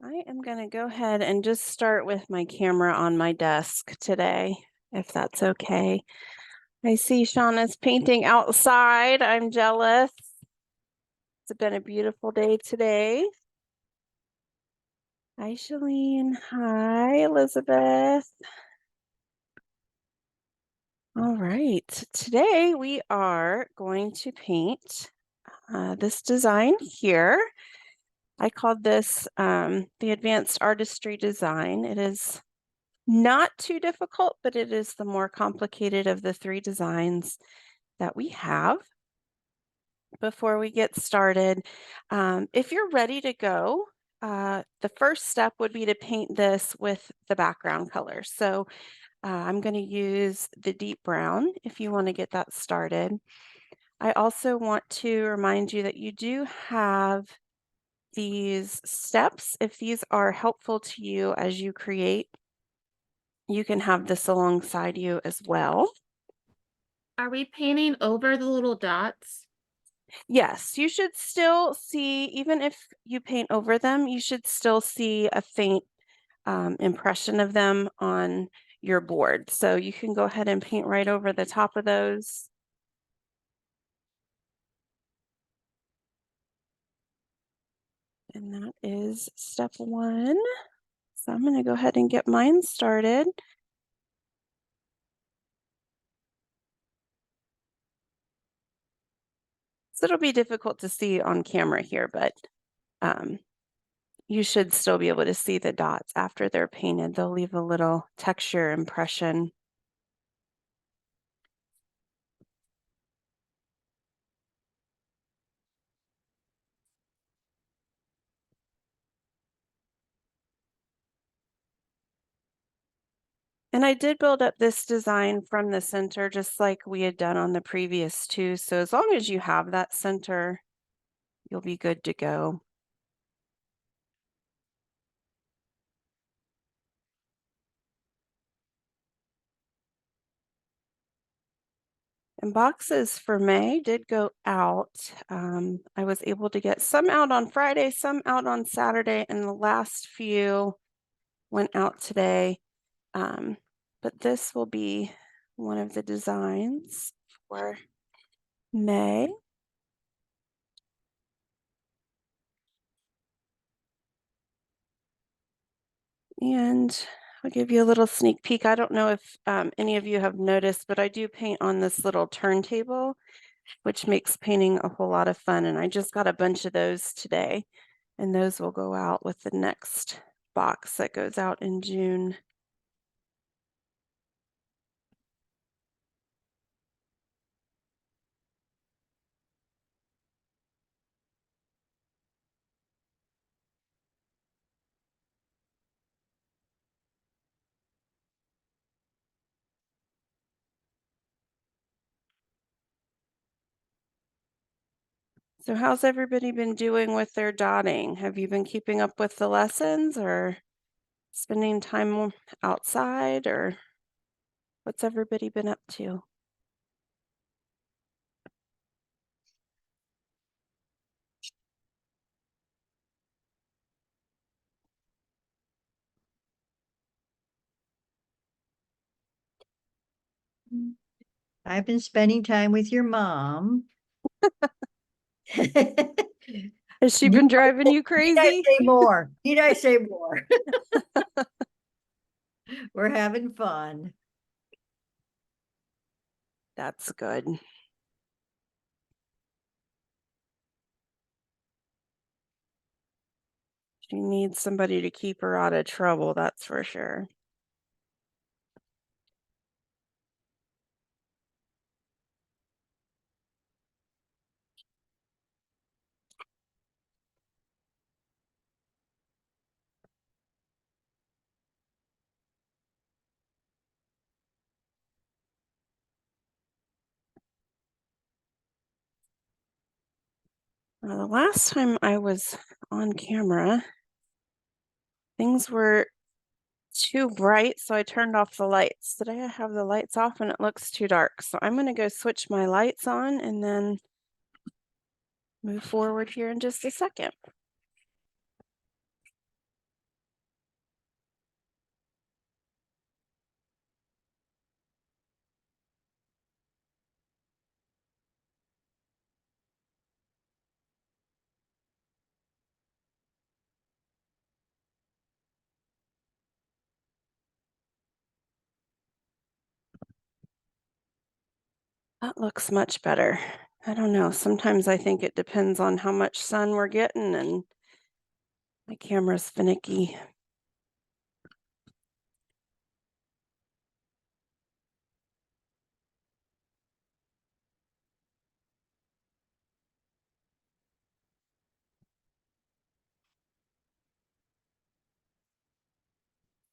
I am going to go ahead and just start with my camera on my desk today, if that's okay. I see Shauna's painting outside. I'm jealous. It's been a beautiful day today. Hi, Shalene. Hi, Elizabeth. All right, today we are going to paint this design here. I called this the Advanced Artistry design. It is not too difficult, but it is the more complicated of the three designs that we have. Before we get started, if you're ready to go, the first step would be to paint this with the background color. So I'm going to use the deep brown if you want to get that started. I also want to remind you that you do have these steps. If these are helpful to you as you create, you can have this alongside you as well. Are we painting over the little dots? Yes, you should still see, even if you paint over them, you should still see a faint impression of them on your board. So you can go ahead and paint right over the top of those. And that is step one. So I'm going to go ahead and get mine started. So it'll be difficult to see on camera here, but you should still be able to see the dots after they're painted. They'll leave a little texture impression. And I did build up this design from the center, just like we had done on the previous two. So as long as you have that center, you'll be good to go. And boxes for May did go out. I was able to get some out on Friday, some out on Saturday, and the last few went out today. But this will be one of the designs for May. And I'll give you a little sneak peek. I don't know if any of you have noticed, but I do paint on this little turntable, which makes painting a whole lot of fun. And I just got a bunch of those today, and those will go out with the next box that goes out in June. So how's everybody been doing with their dotting? Have you been keeping up with the lessons or spending time outside, or what's everybody been up to? I've been spending time with your mom. Has she been driving you crazy? Need I say more? Need I say more? We're having fun. That's good. She needs somebody to keep her out of trouble, that's for sure. The last time I was on camera, things were too bright, so I turned off the lights. Today I have the lights off and it looks too dark. So I'm going to go switch my lights on and then move forward here in just a second. That looks much better. I don't know. Sometimes I think it depends on how much sun we're getting, and my camera's finicky.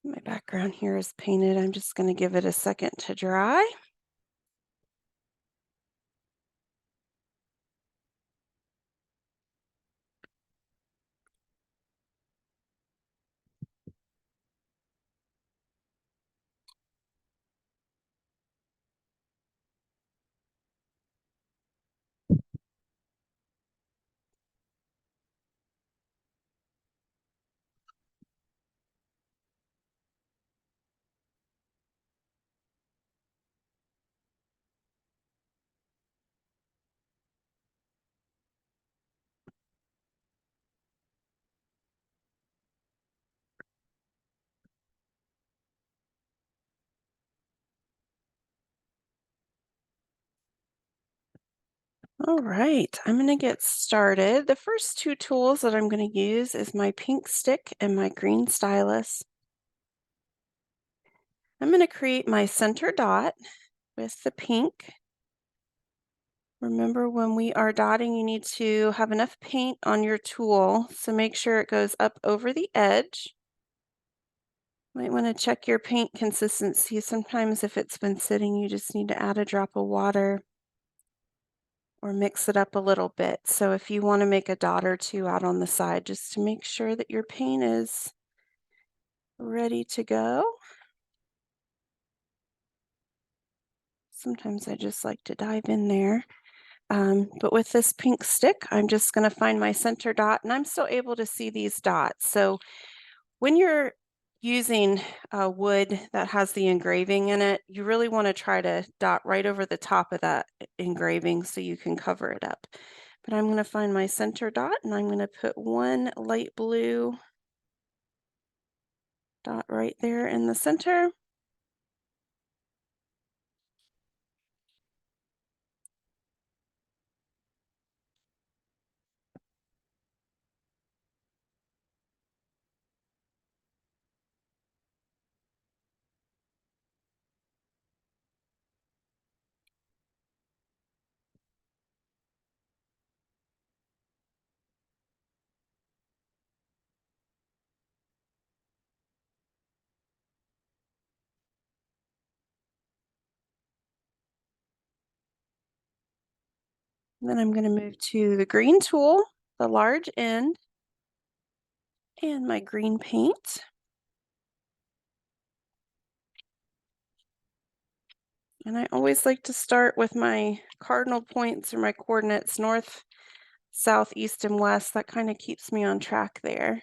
My background here is painted. I'm just going to give it a second to dry. All right, I'm going to get started. The first two tools that I'm going to use is my pink stick and my green stylus. I'm going to create my center dot with the pink. Remember, when we are dotting, you need to have enough paint on your tool, so make sure it goes up over the edge. Might want to check your paint consistency. Sometimes if it's been sitting, you just need to add a drop of water or mix it up a little bit. So if you want to make a dot or two out on the side, just to make sure that your paint is ready to go. Sometimes I just like to dive in there. But with this pink stick, I'm just going to find my center dot, and I'm still able to see these dots. So when you're using wood that has the engraving in it, you really want to try to dot right over the top of that engraving so you can cover it up. But I'm going to find my center dot, and I'm going to put one light blue dot right there in the center. Then I'm going to move to the green tool, the large end, and my green paint. And I always like to start with my cardinal points or my coordinates, north, south, east, and west. That kind of keeps me on track there.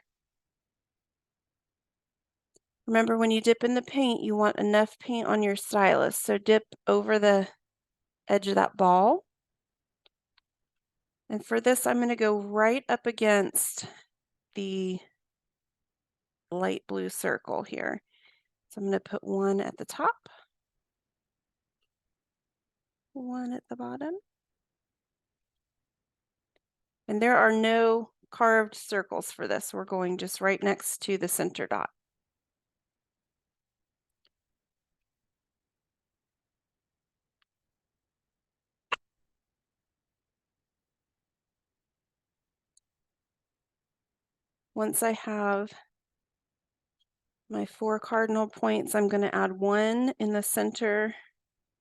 Remember, when you dip in the paint, you want enough paint on your stylus. So dip over the edge of that ball. And for this, I'm going to go right up against the light blue circle here. So I'm going to put one at the top, one at the bottom. And there are no carved circles for this. We're going just right next to the center dot. Once I have my 4 cardinal points, I'm going to add one in the center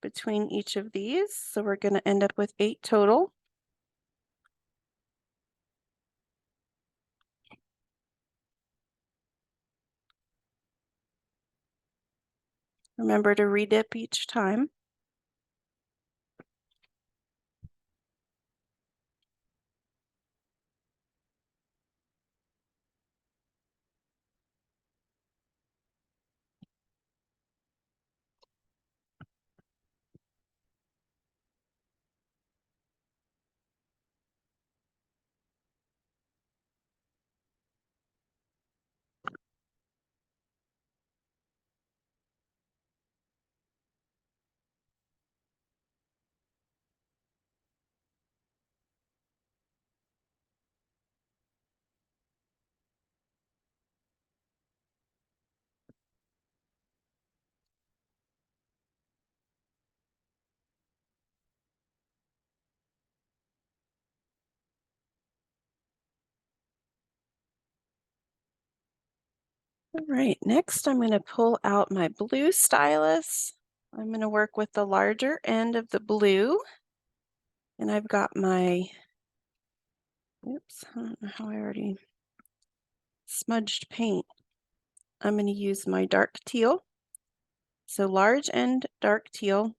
between each of these. So we're going to end up with 8 total. Remember to redip each time. All right, next I'm going to pull out my blue stylus. I'm going to work with the larger end of the blue. And I've got my, oops, I don't know how I already smudged paint. I'm going to use my dark teal. So large end dark teal.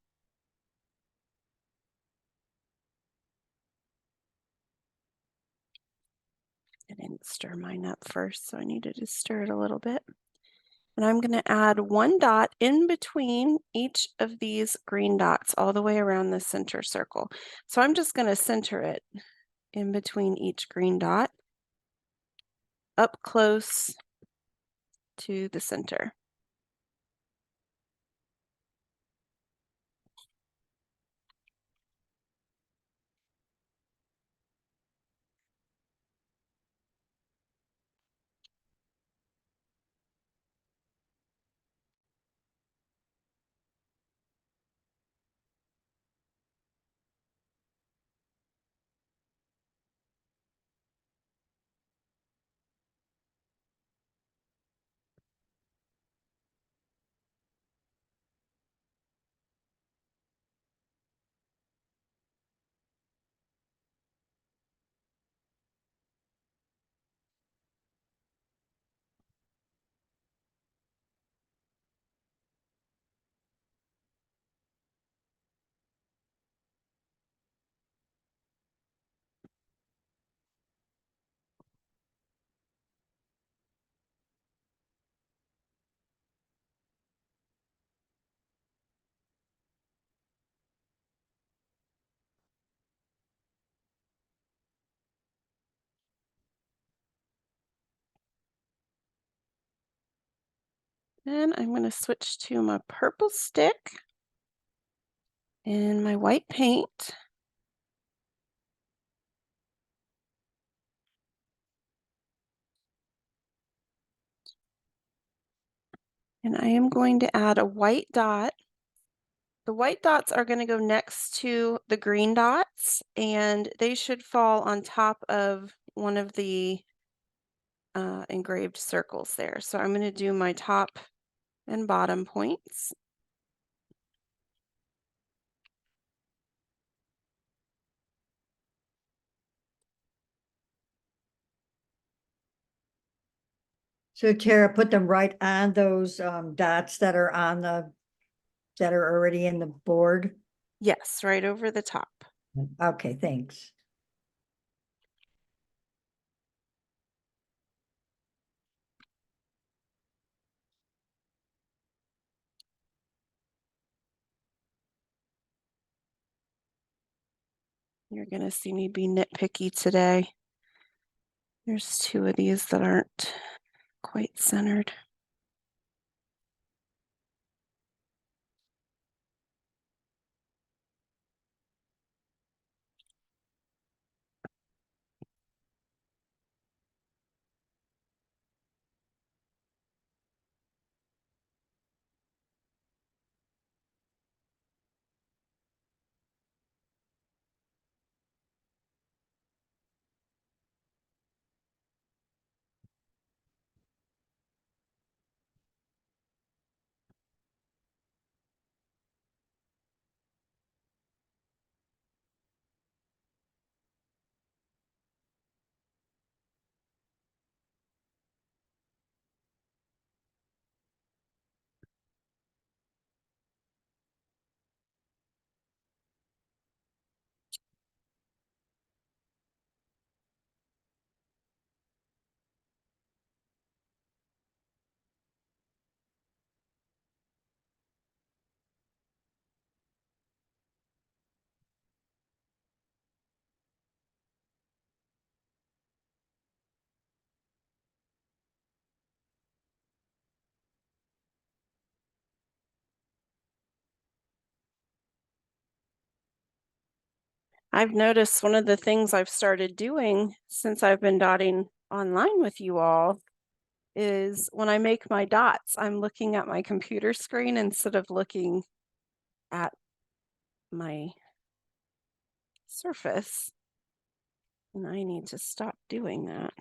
I didn't stir mine up first, so I needed to stir it a little bit. And I'm going to add one dot in between each of these green dots all the way around the center circle. So I'm just going to center it in between each green dot up close to the center. Then I'm going to switch to my purple stick and my white paint. And I am going to add a white dot. The white dots are going to go next to the green dots, and they should fall on top of one of the engraved circles there. So I'm going to do my top and bottom points. So Tara, put them right on those dots that are that are already in the board. Yes, right over the top. Okay, thanks. You're going to see me be nitpicky today. There's two of these that aren't quite centered. I've noticed one of the things I've started doing since I've been dotting online with you all is when I make my dots, I'm looking at my computer screen instead of looking at my surface. And I need to stop doing that.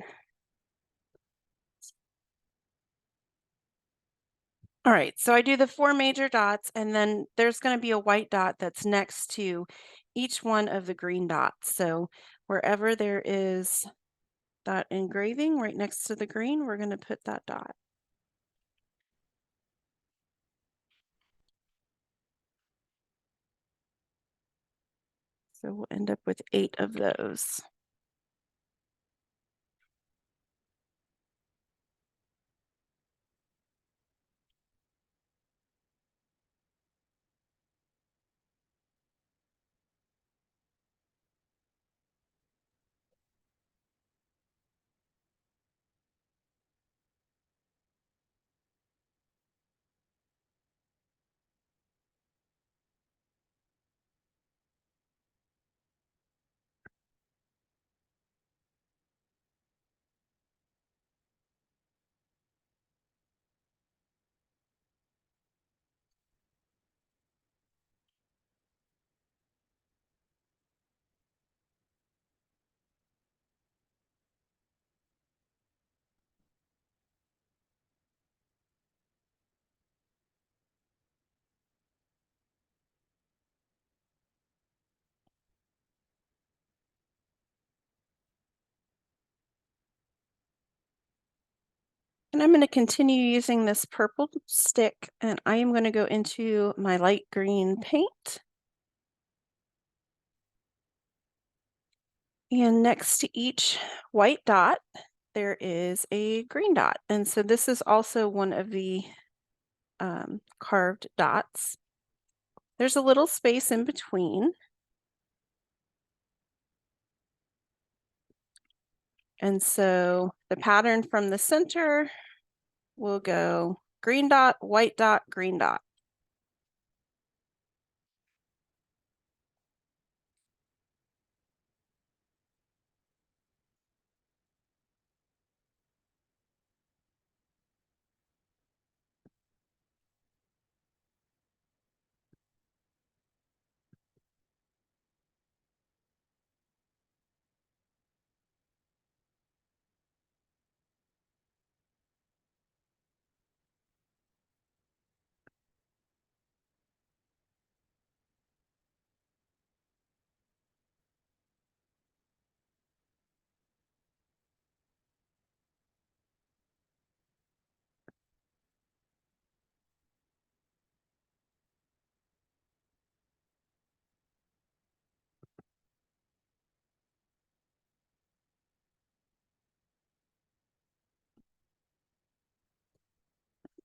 All right, so I do the 4 major dots, and then there's going to be a white dot that's next to each one of the green dots. So wherever there is that engraving right next to the green, we're going to put that dot. So we'll end up with 8 of those. And I'm going to continue using this purple stick, and I am going to go into my light green paint. And next to each white dot, there is a green dot. And so this is also one of the carved dots. There's a little space in between. And so the pattern from the center will go green dot, white dot, green dot.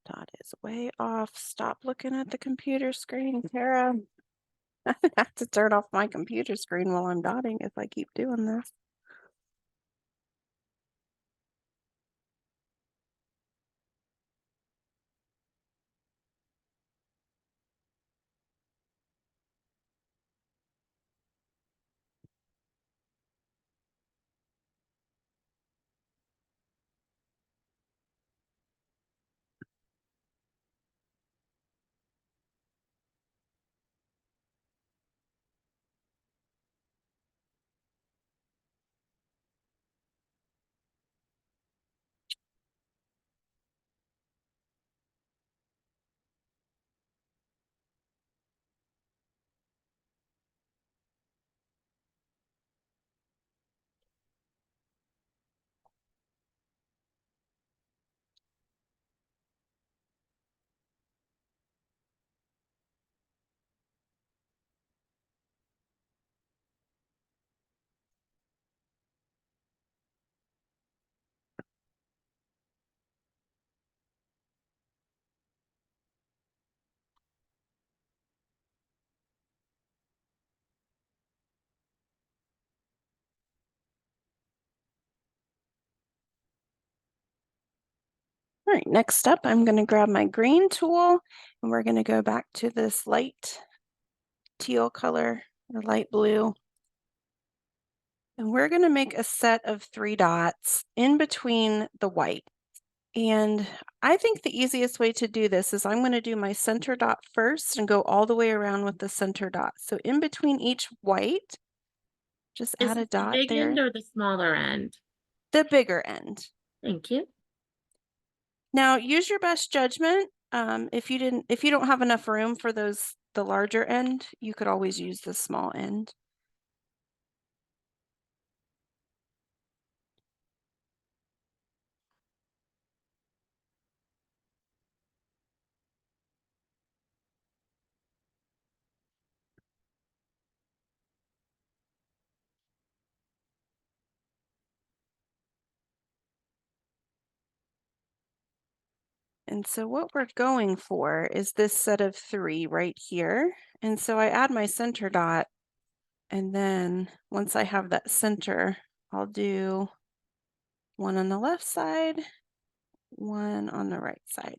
Dot is way off. Stop looking at the computer screen, Tara. I have to turn off my computer screen while I'm dotting if I keep doing this. All right, next up, I'm going to grab my green tool and we're going to go back to this light teal color or light blue. And we're going to make a set of 3 dots in between the white. And I think the easiest way to do this is I'm going to do my center dot first and go all the way around with the center dot. So in between each white, just Is add a it the dot big there. end or the smaller end? The bigger end. Thank you. Now use your best judgment. If you don't have enough room for the larger end, you could always use the small end. And so what we're going for is this set of 3 right here. And so I add my center dot, and then once I have that center, I'll do one on the left side, one on the right side.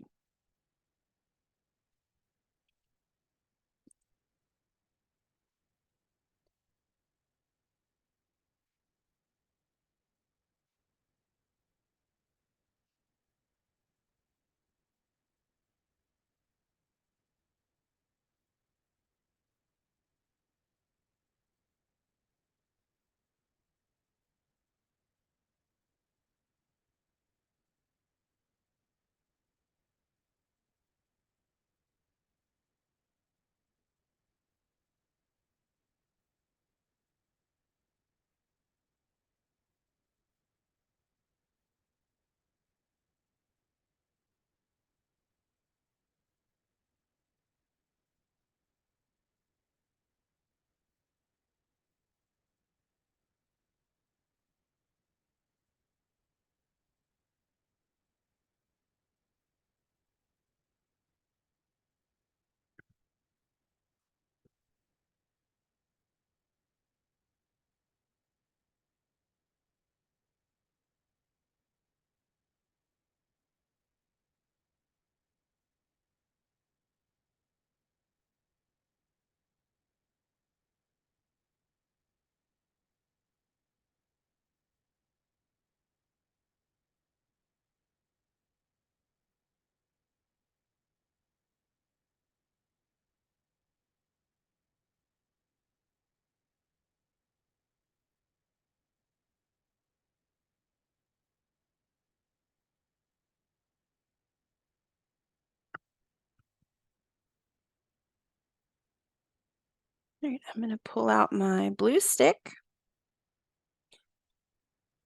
All right, I'm going to pull out my blue stick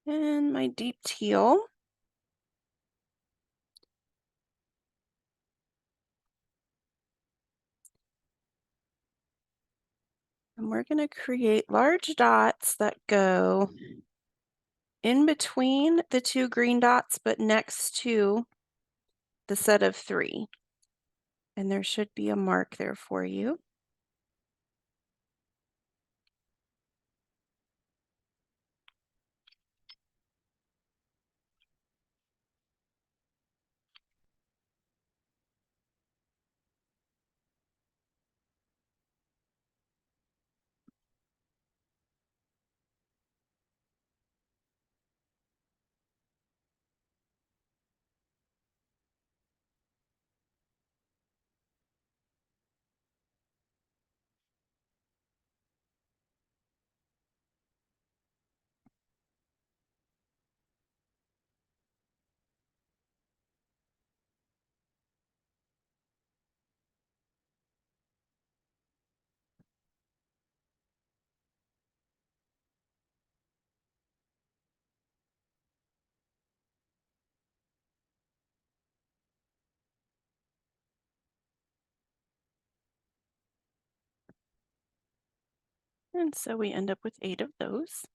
and my deep teal. And we're going to create large dots that go in between the 2 green dots, but next to the set of 3. And there should be a mark there for you. And so we end up with 8 of those.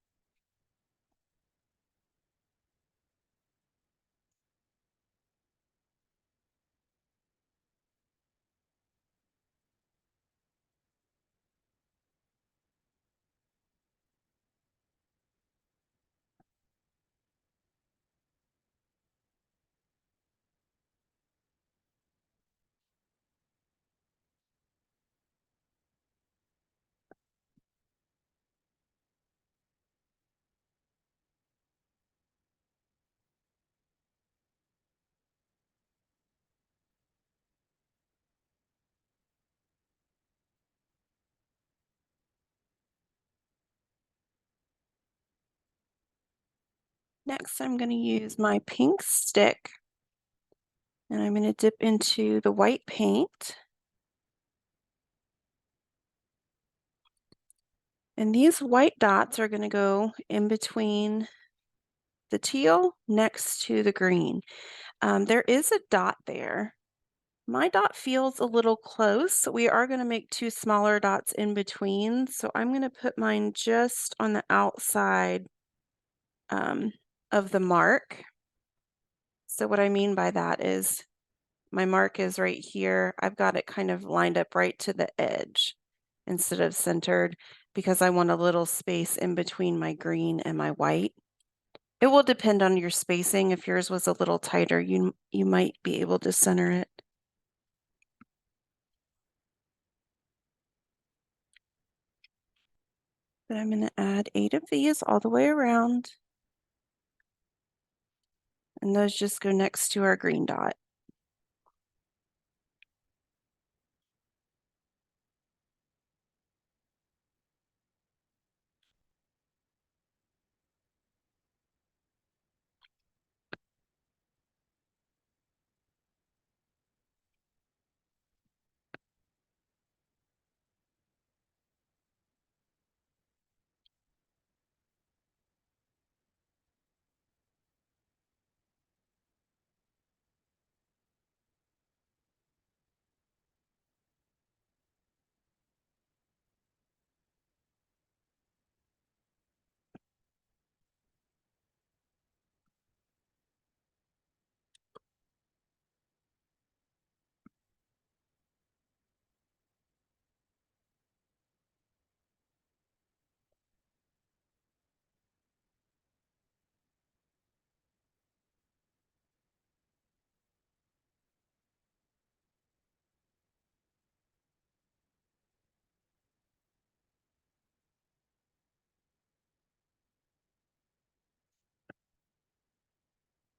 Next, I'm going to use my pink stick And I'm going to dip into the white paint. And these white dots are going to go in between the teal next to the green. There is a dot there. My dot feels a little close, so we are going to make two smaller dots in between. So I'm going to put mine just on the outside of the mark. So what I mean by that is my mark is right here. I've got it kind of lined up right to the edge instead of centered because I want a little space in between my green and my white. It will depend on your spacing. If yours was a little tighter, you might be able to center it. But I'm going to add 8 of these all the way around. And those just go next to our green dot.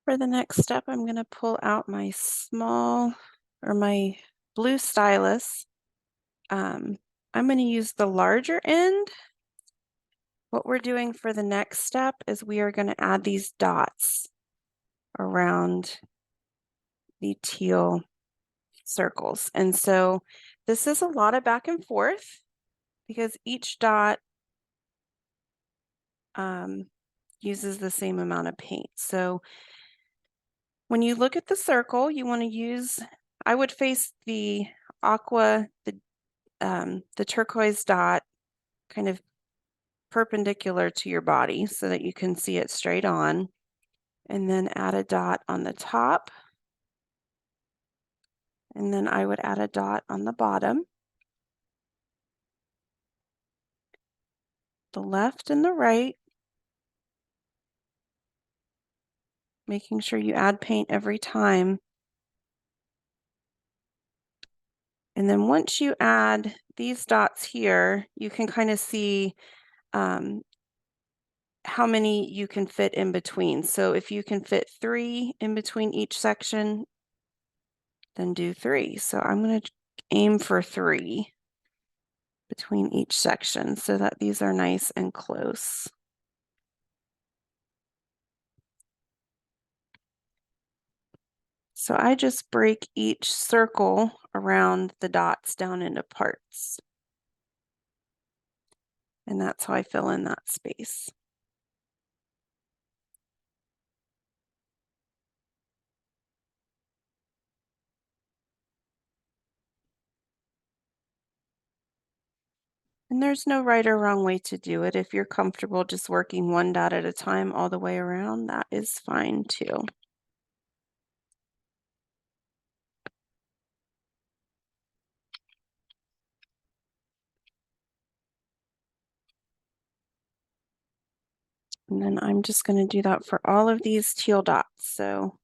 For the next step, I'm going to pull out my my blue stylus. I'm going to use the larger end. What we're doing for the next step is we are going to add these dots around the teal circles. And so this is a lot of back and forth because each dot uses the same amount of paint. So when you look at the circle, you want to use, I would face the aqua, the turquoise dot kind of perpendicular to your body so that you can see it straight on, and then add a dot on the top. And then I would add a dot on the bottom. The left and the right, making sure you add paint every time. And then once you add these dots here, you can kind of see how many you can fit in between. So if you can fit 3 in between each section, then do 3. So I'm going to aim for 3 between each section so that these are nice and close. So I just break each circle around the dots down into parts. And that's how I fill in that space. And there's no right or wrong way to do it. If you're comfortable just working one dot at a time all the way around, that is fine too. And then I'm just going to do that for all of these teal dots. So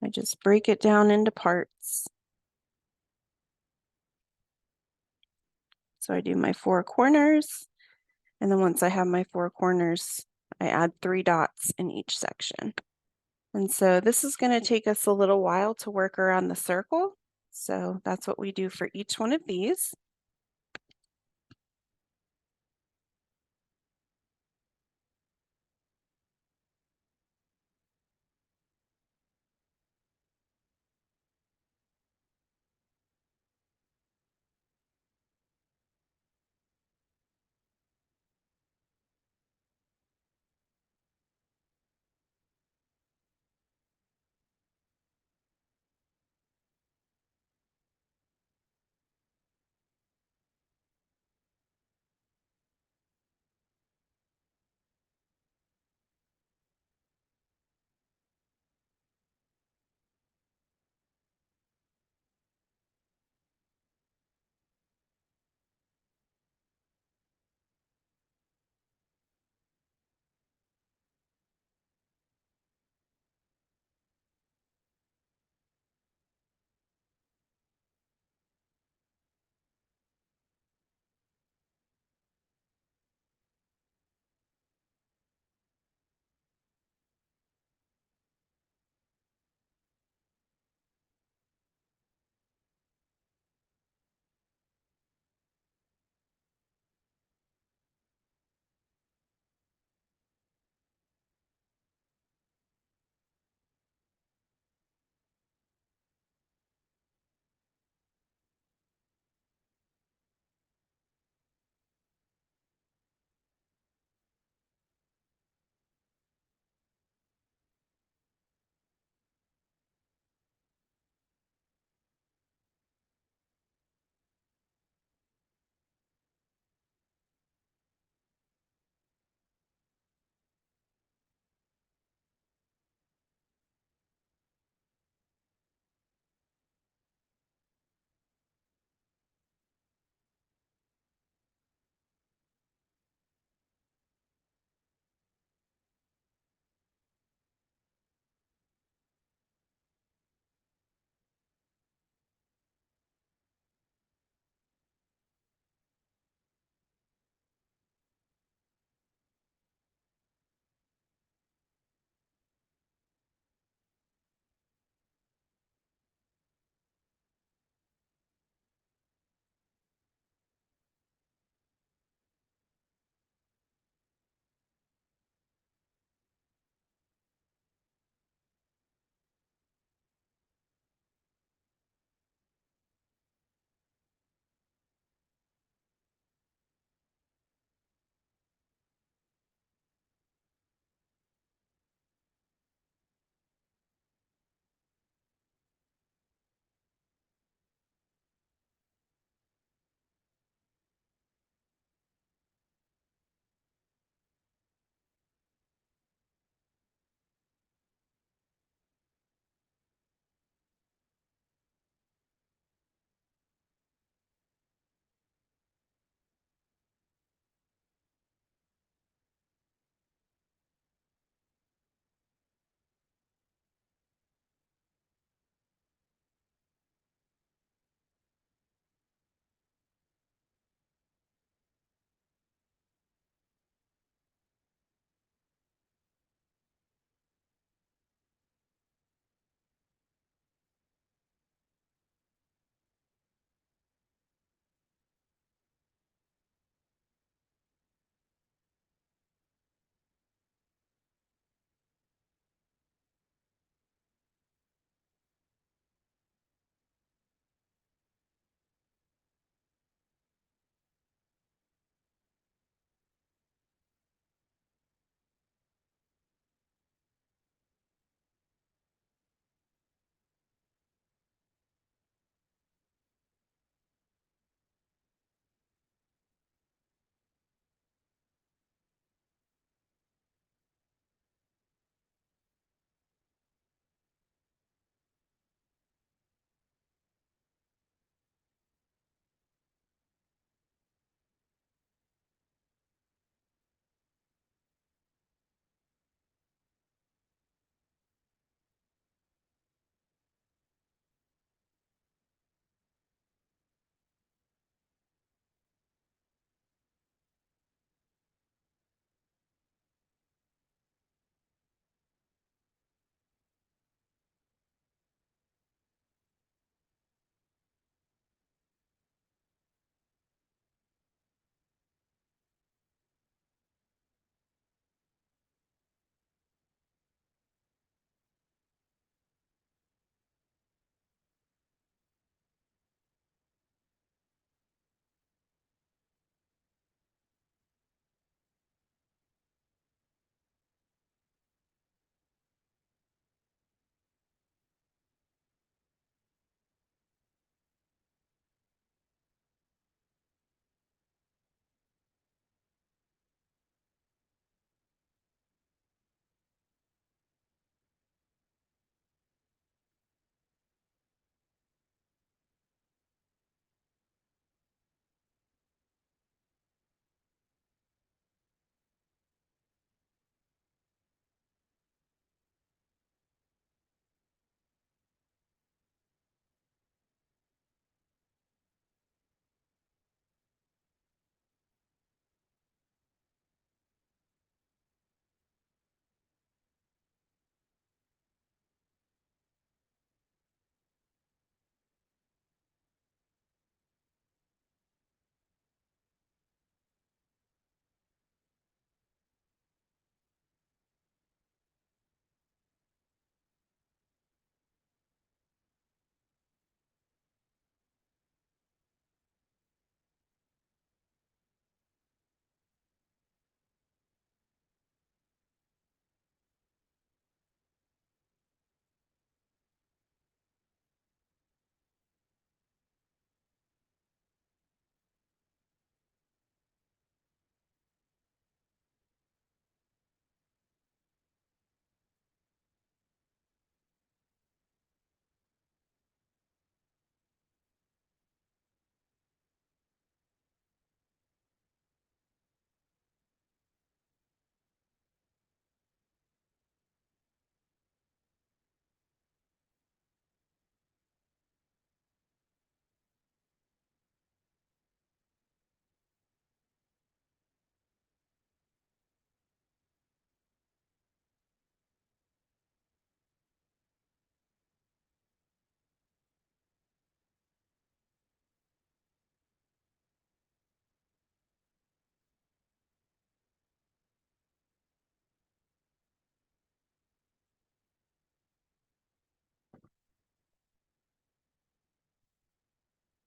I just break it down into parts. So I do my 4 corners, and then once I have my 4 corners, I add 3 dots in each section. And so this is going to take us a little while to work around the circle. So that's what we do for each one of these.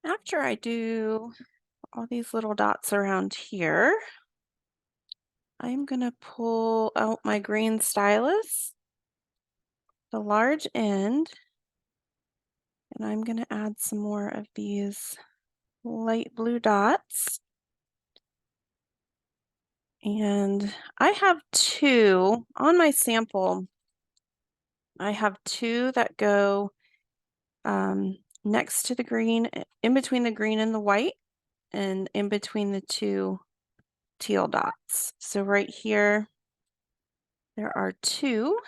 After I do all these little dots around here, I'm going to pull out my green stylus, the large end, and I'm going to add some more of these light blue dots. And I have two on my sample. I have two that go next to the green, in between the green and the white, and in between the two teal dots. So right here, there are two.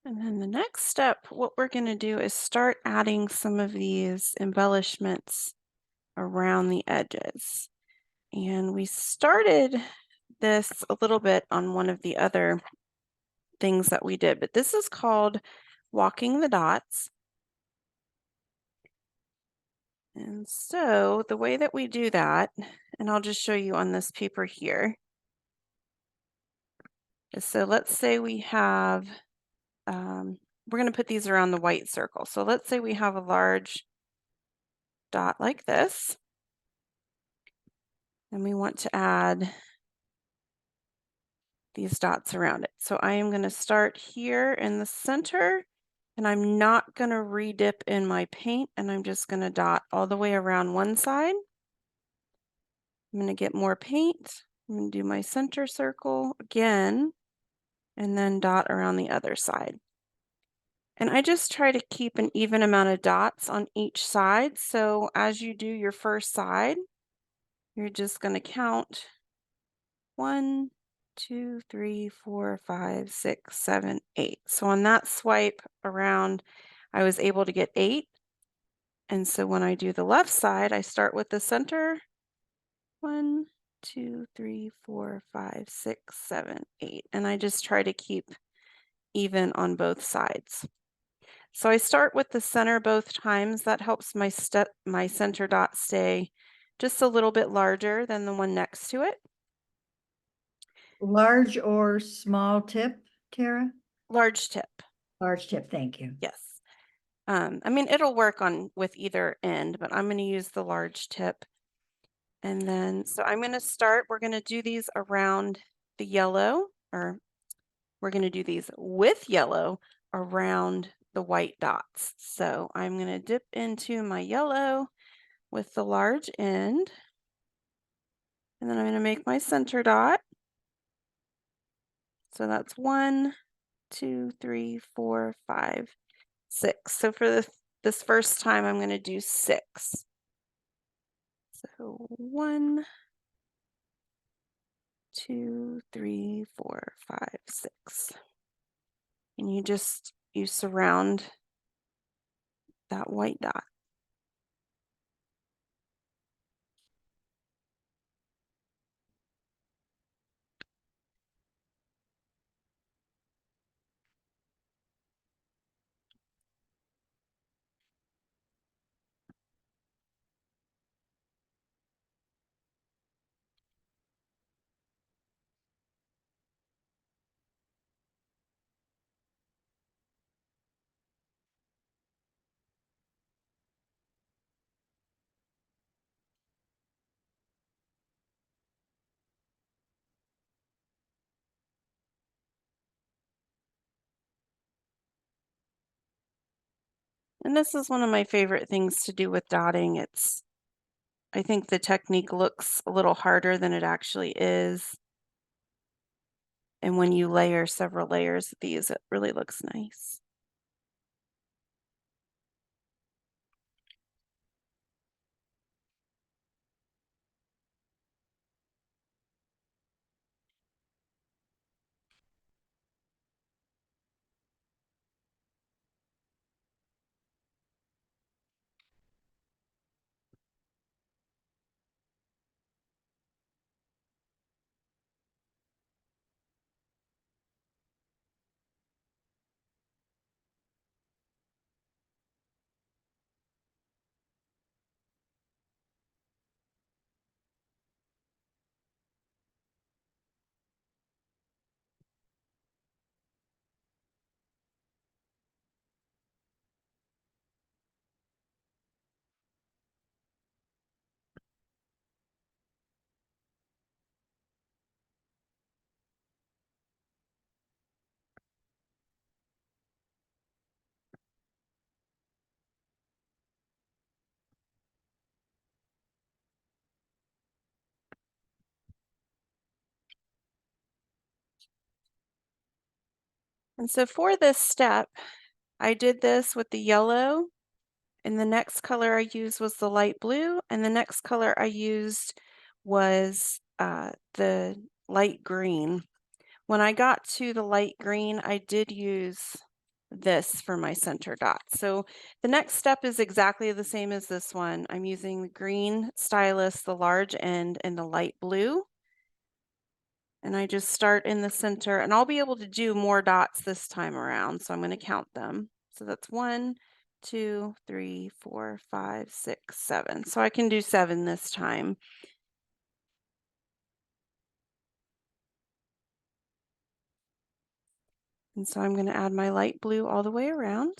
And then the next step, what we're going to do is start adding some of these embellishments around the edges. And we started this a little bit on one of the other things that we did, but this is called walking the dots. And so the way that we do that, and I'll just show you on this paper here, is so let's say we have, we're going to put these around the white circle. So let's say we have a large dot like this, and we want to add these dots around it. So I am going to start here in the center, and I'm not going to re-dip in my paint, and I'm just going to dot all the way around one side. I'm going to get more paint. I'm going to do my center circle again, and then dot around the other side. And I just try to keep an even amount of dots on each side. So as you do your first side, you're just going to count 1, 2, 3, 4, 5, 6, 7, 8. So on that swipe around, I was able to get 8. And so when I do the left side, I start with the center. 1, 2, 3, 4, 5, 6, 7, 8. And I just try to keep even on both sides. So I start with the center both times. That helps my center dot stay just a little bit larger than the one next to it. Large or small tip, Tara? Large tip. Large tip, thank you. Yes. I mean, it'll work on with either end, but I'm going to use the large tip. And then, so I'm going to start, we're going to do these around the yellow, or we're going to do these with yellow around the white dots. So I'm going to dip into my yellow with the large end, and then I'm going to make my center dot. So that's 1, 2, 3, 4, 5, 6. So for this first time, I'm going to do 6. So 1, 2, 3, 4, 5, 6. And you surround that white dot. And this is one of my favorite things to do with dotting. I think the technique looks a little harder than it actually is. And when you layer several layers of these, it really looks nice. And so for this step, I did this with the yellow, and the next color I used was the light blue, and the next color I used was the light green. When I got to the light green, I did use this for my center dot. So the next step is exactly the same as this one. I'm using the green stylus, the large end, and the light blue. And I just start in the center, and I'll be able to do more dots this time around, so I'm going to count them. So that's 1, 2, 3, 4, 5, 6, 7. So I can do 7 this time. And so I'm going to add my light blue all the way around.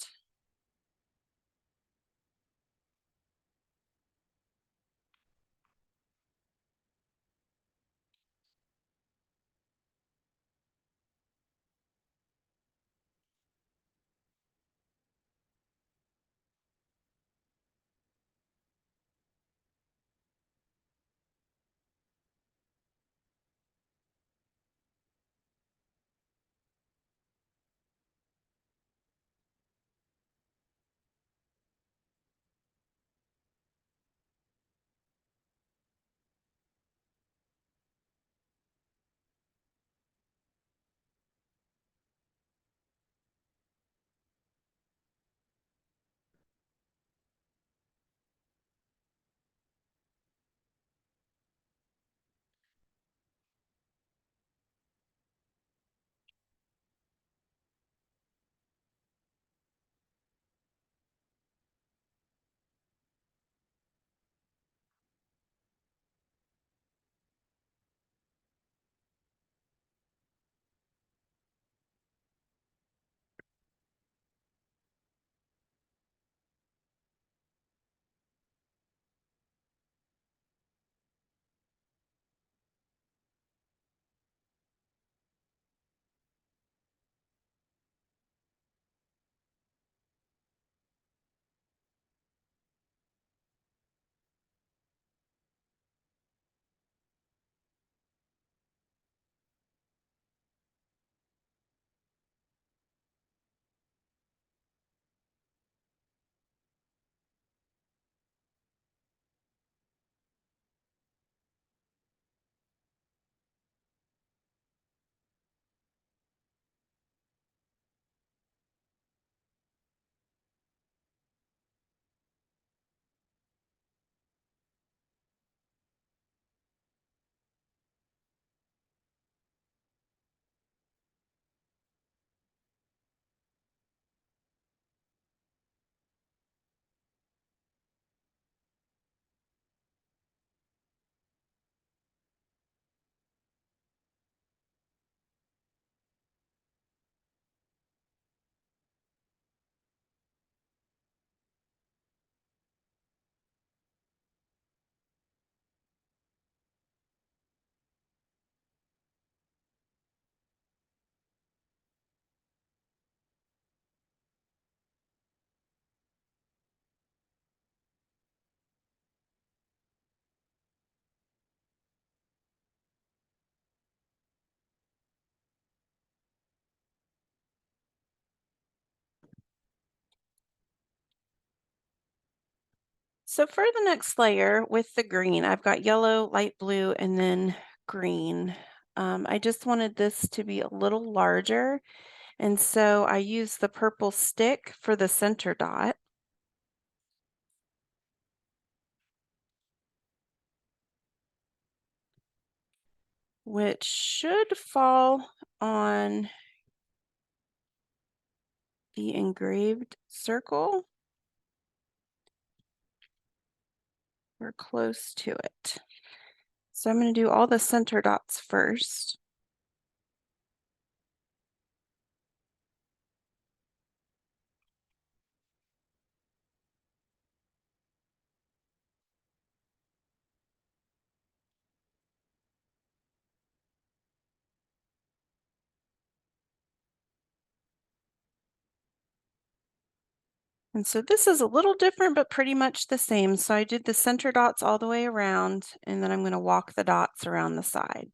So for the next layer with the green, I've got yellow, light blue, and then green. I just wanted this to be a little larger, and so I used the purple stick for the center dot. Which should fall on the engraved circle. We're close to it. So I'm going to do all the center dots first. And so this is a little different, but pretty much the same. So I did the center dots all the way around, and then I'm going to walk the dots around the side.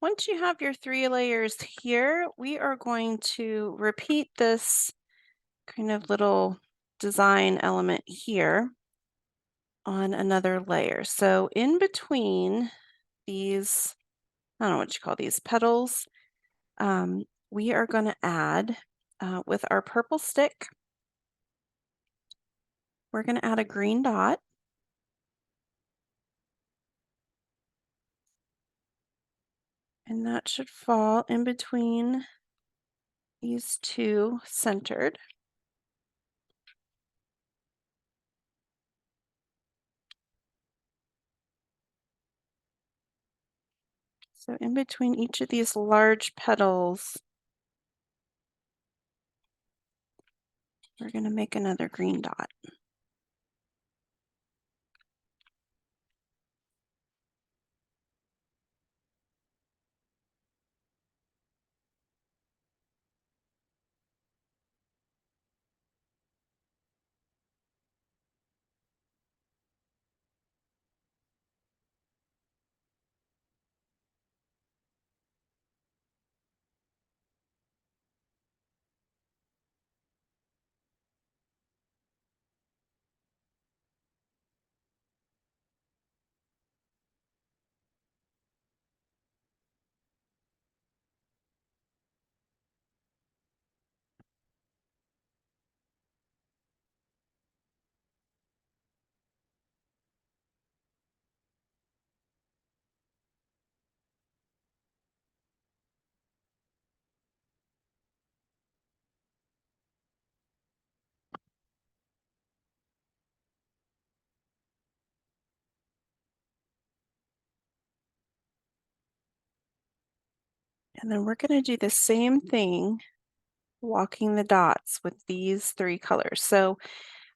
Once you have your 3 layers here, we are going to repeat this kind of little design element here on another layer. So in between these, I don't know what you call these, petals, we are going to add, with our purple stick, we're going to add a green dot. And that should fall in between these two centered. So in between each of these large petals, we're going to make another green dot. And then we're going to do the same thing, walking the dots with these three colors. So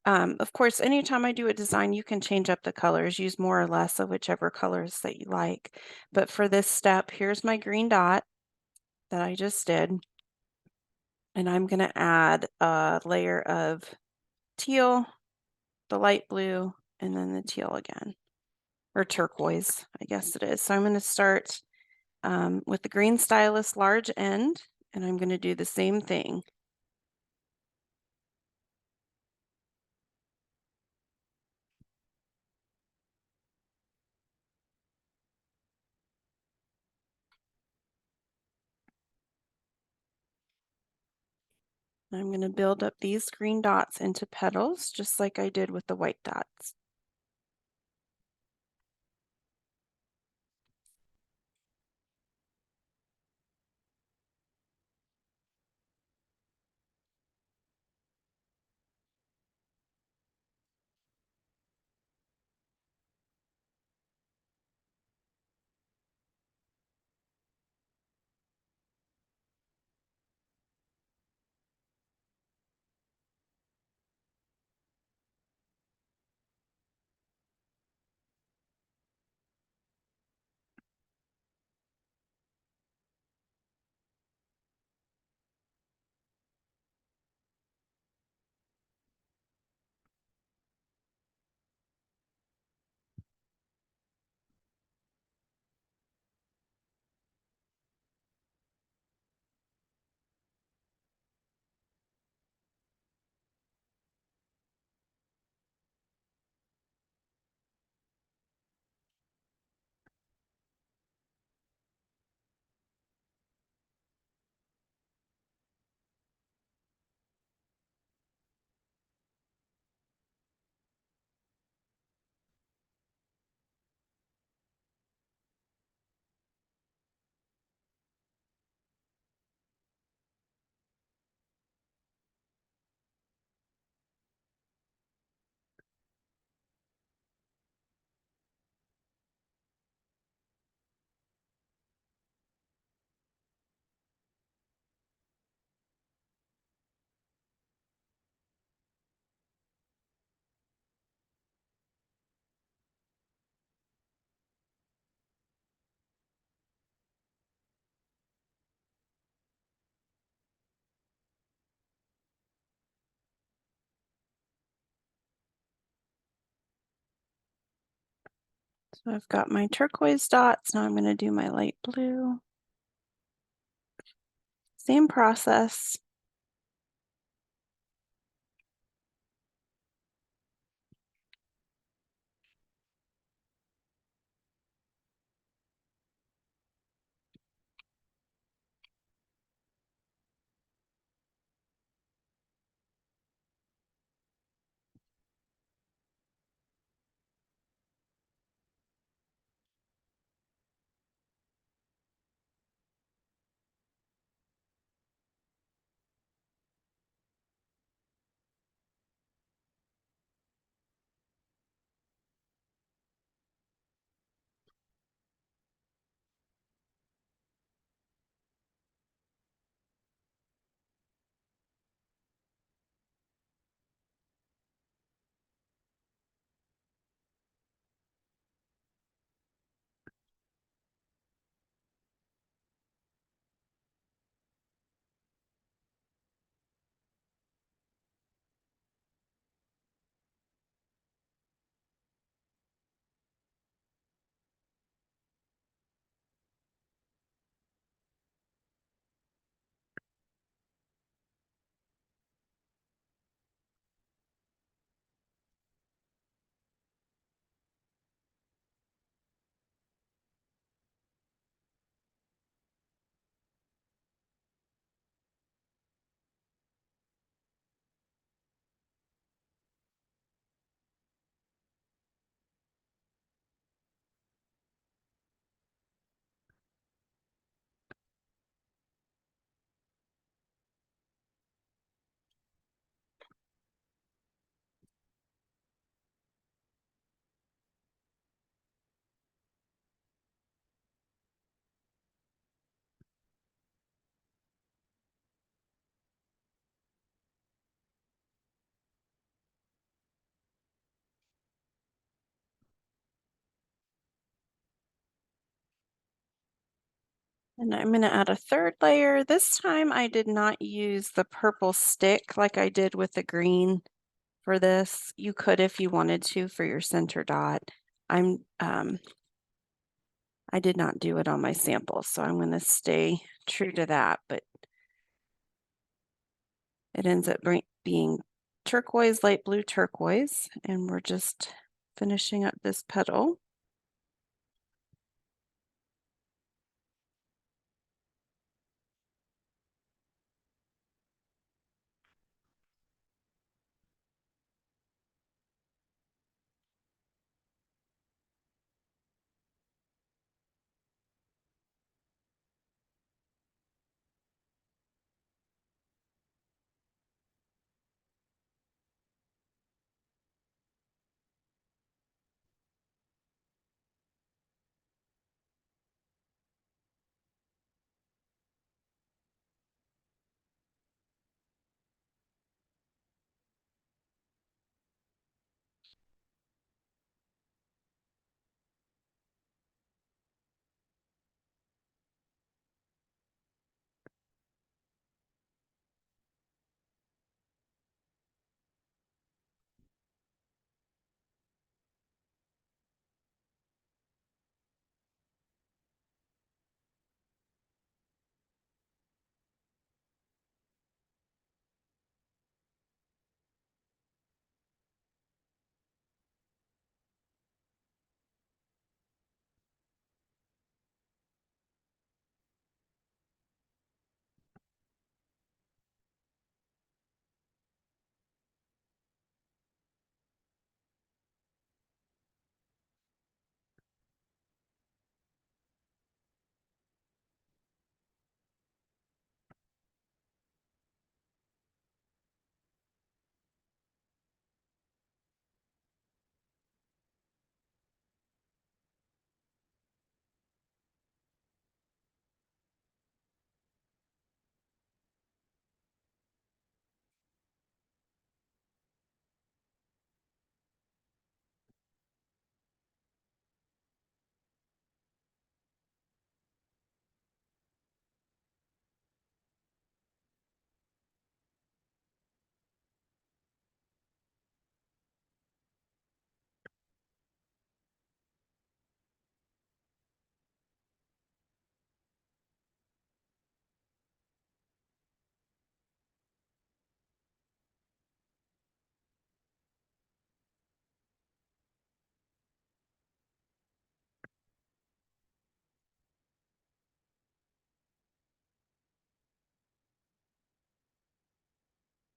of course, anytime I do a design, you can change up the colors, use more or less of whichever colors that you like. But for this step, here's my green dot that I just did. And I'm going to add a layer of teal, the light blue, and then the teal again, or turquoise, I guess it is. So I'm going to start with the green stylus large end, and I'm going to do the same thing. I'm going to build up these green dots into petals, just like I did with the white dots. So I've got my turquoise dots. Now I'm going to do my light blue. Same process. And I'm going to add a third layer. This time I did not use the purple stick like I did with the green for this. You could if you wanted to for your center dot. I did not do it on my sample, so I'm going to stay true to that, but it ends up being turquoise, light blue turquoise, and we're just finishing up this petal.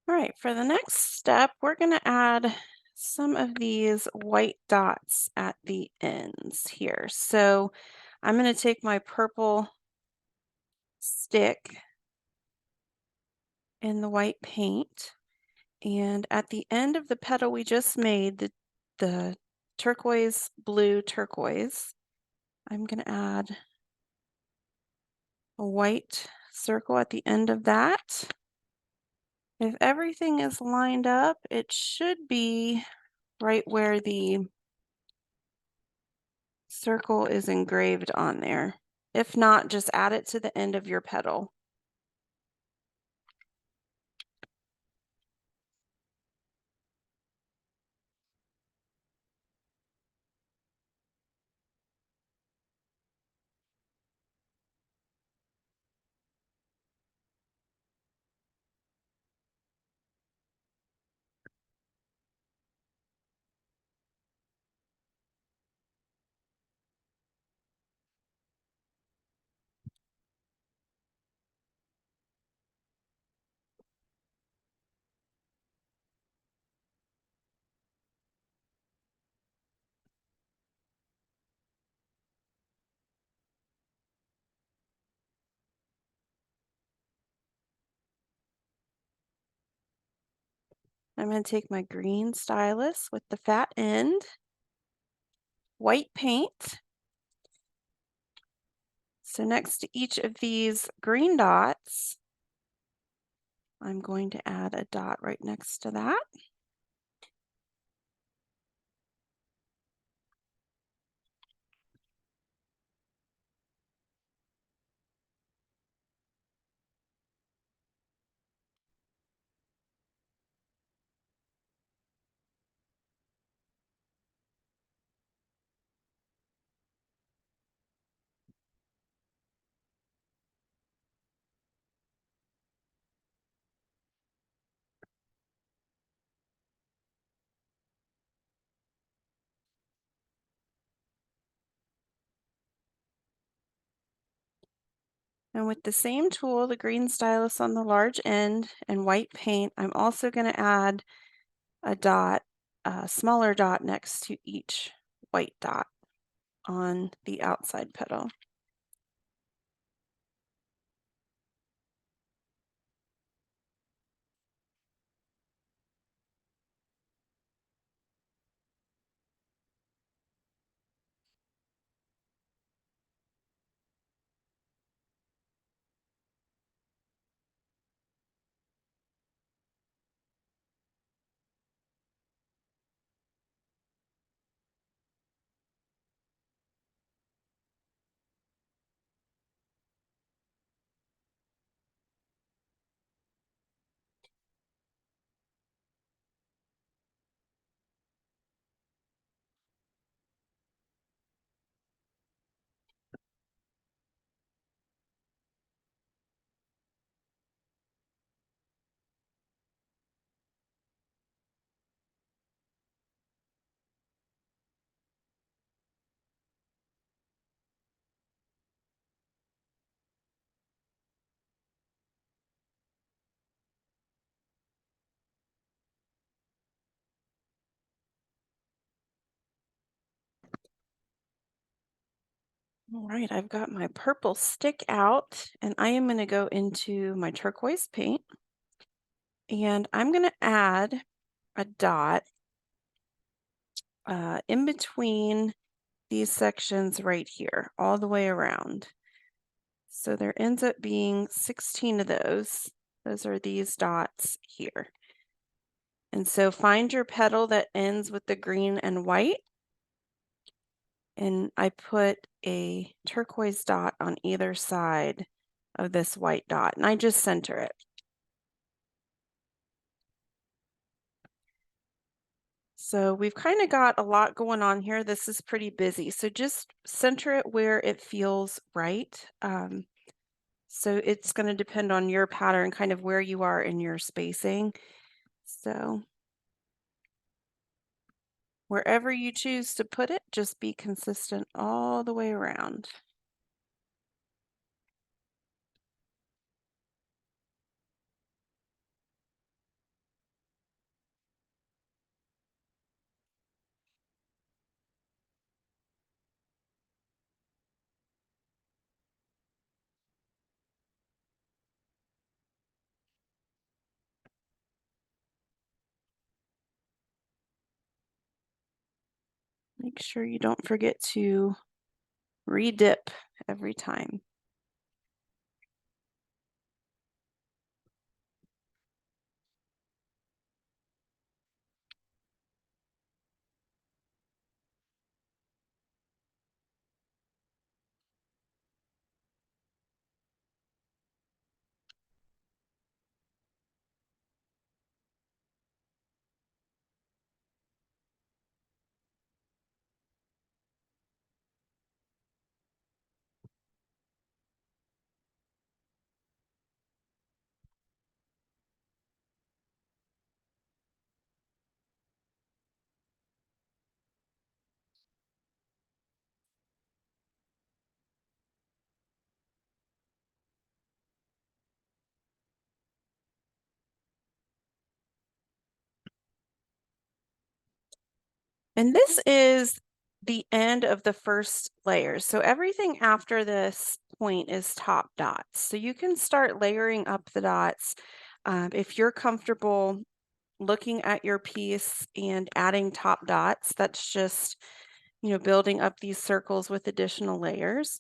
All right, for the next step, we're going to add some of these white dots at the ends here. So I'm going to take my purple stick in the white paint, and at the end of the petal we just made, the turquoise, blue turquoise, I'm going to add a white circle at the end of that. If everything is lined up, it should be right where the circle is engraved on there. If not, just add it to the end of your petal. I'm going to take my green stylus with the fat end, white paint. So next to each of these green dots, I'm going to add a dot right next to that. And with the same tool, the green stylus on the large end and white paint, I'm also going to add a dot, a smaller dot next to each white dot on the outside petal. All right, I've got my purple stick out and I am going to go into my turquoise paint and I'm going to add a dot in between these sections right here, all the way around. So there ends up being 16 of those. Those are these dots here. And so find your petal that ends with the green and white. And I put a turquoise dot on either side of this white dot, and I just center it. So we've kind of got a lot going on here. This is pretty busy. So just center it where it feels right. So it's going to depend on your pattern, kind of where you are in your spacing. So wherever you choose to put it, just be consistent all the way around. Make sure you don't forget to re-dip every time. And this is the end of the first layer. So everything after this point is top dots. So you can start layering up the dots. If you're comfortable looking at your piece and adding top dots, that's just, building up these circles with additional layers.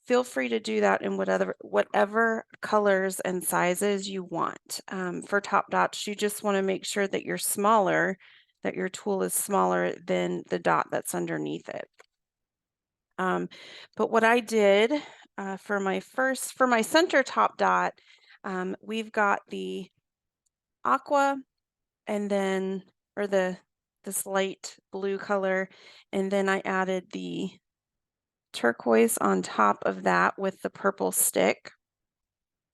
Feel free to do that in whatever colors and sizes you want. For top dots, you just want to make sure that you're smaller, that your tool is smaller than the dot that's underneath it. But what I did for my center top dot, we've got the aqua and then, or this light blue color, and then I added the turquoise on top of that with the purple stick.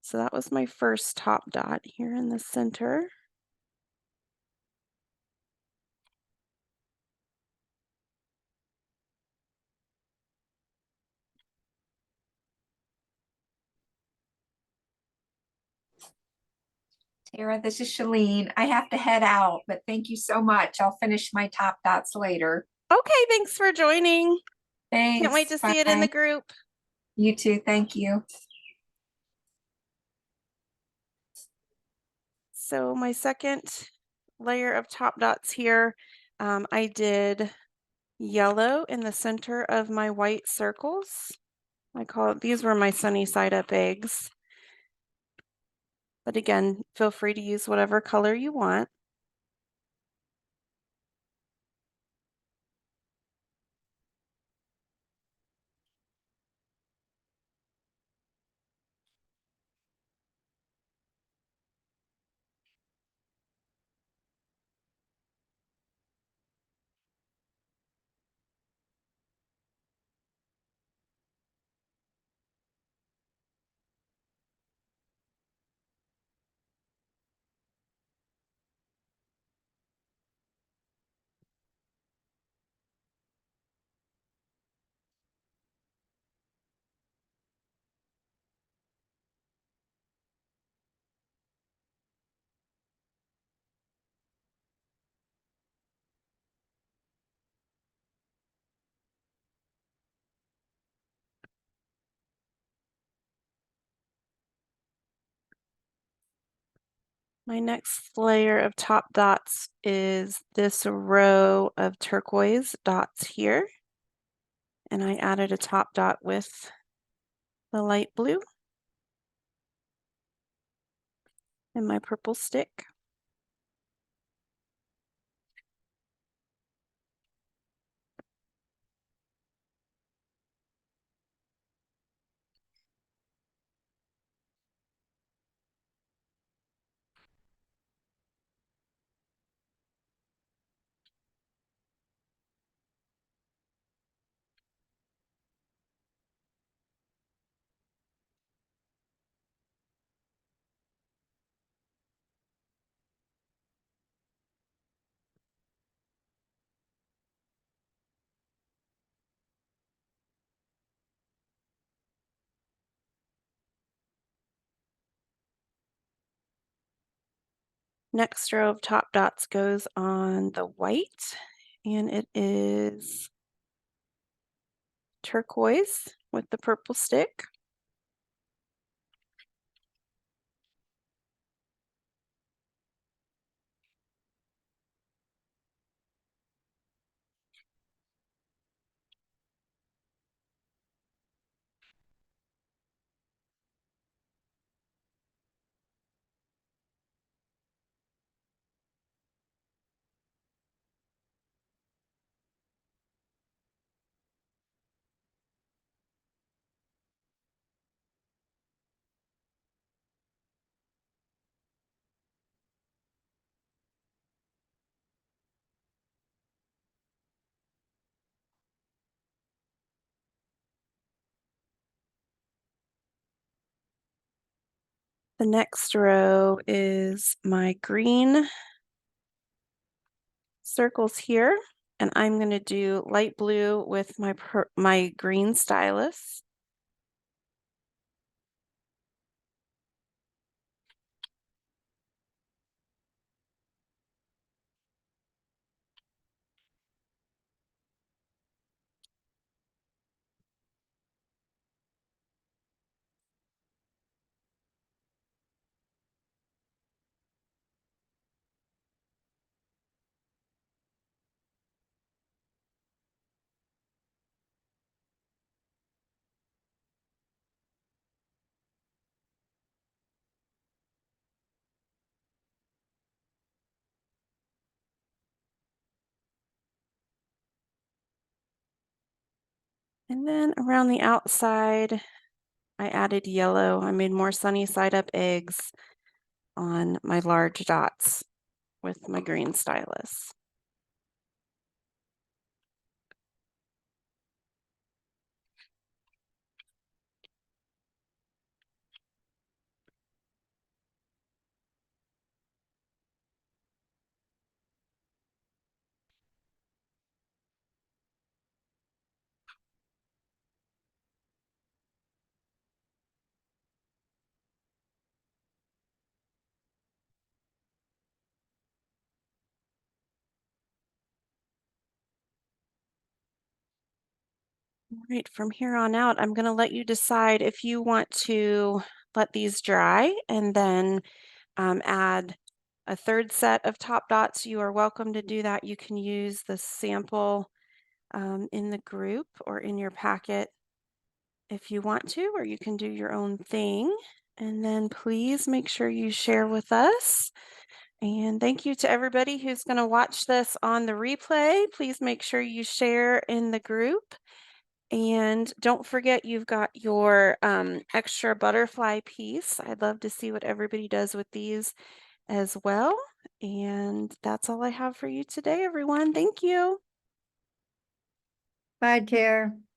So that was my first top dot here in the center. Tara, this is Shalene. I have to head out, but thank you so much. I'll finish my top dots later. Okay, thanks for joining. Can't wait Thanks. to see it in the Bye. group. You too. Thank you. So my second layer of top dots here, I did yellow in the center of my white circles. I call it, these were my sunny side up eggs. But again, feel free to use whatever color you want. My next layer of top dots is this row of turquoise dots here. And I added a top dot with the light blue and my purple stick. Next row of top dots goes on the white, and it is turquoise with the purple stick. The next row is my green circles here, and I'm going to do light blue with my green stylus. And then around the outside, I added yellow. I made more sunny side up eggs on my large dots with my green stylus. Right, from here on out, I'm going to let you decide if you want to let these dry and then add a third set of top dots. You are welcome to do that. You can use the sample in the group or in your packet if you want to, or you can do your own thing. And then please make sure you share with us. And thank you to everybody who's going to watch this on the replay. Please make sure you share in the group. And don't forget, you've got your extra butterfly piece. I'd love to see what everybody does with these as well. And that's all I have for you today, everyone. Thank you. Bye, Tara.